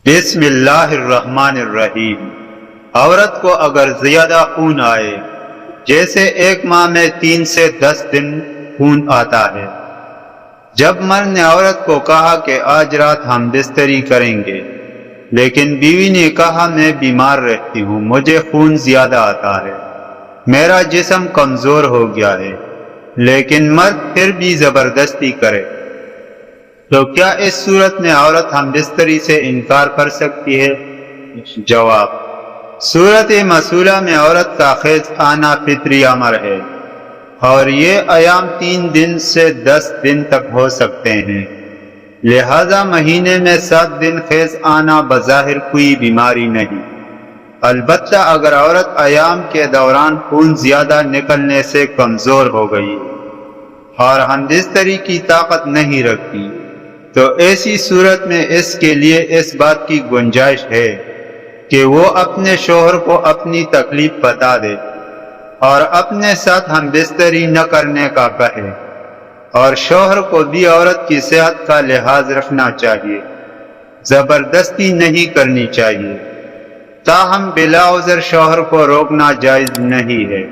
بسم اللہ الرحمن الرحیم۔ عورت کو اگر زیادہ خون آئے، جیسے ایک ماہ میں 3 سے 10 دن خون آتا ہے، جب مرد نے عورت کو کہا کہ آج رات ہم بستری کریں گے، لیکن بیوی نے کہا میں بیمار رہتی ہوں، مجھے خون زیادہ آتا ہے، میرا جسم کمزور ہو گیا ہے، لیکن مرد پھر بھی زبردستی کرے، تو کیا اس صورت میں عورت ہم بستری سے انکار کر سکتی ہے؟ جواب: صورت مسئولہ میں عورت کا خیز آنا فطری امر ہے، اور یہ ایام 3 دن سے 10 دن تک ہو سکتے ہیں، لہذا مہینے میں 7 دن خیز آنا بظاہر کوئی بیماری نہیں۔ البتہ اگر عورت ایام کے دوران خون زیادہ نکلنے سے کمزور ہو گئی اور ہم بستری کی طاقت نہیں رکھتی، تو ایسی صورت میں اس کے لیے اس بات کی گنجائش ہے کہ وہ اپنے شوہر کو اپنی تکلیف بتا دے اور اپنے ساتھ ہم بستری نہ کرنے کا کہے، اور شوہر کو بھی عورت کی صحت کا لحاظ رکھنا چاہیے، زبردستی نہیں کرنی چاہیے، تاہم بلا عذر شوہر کو روکنا جائز نہیں ہے۔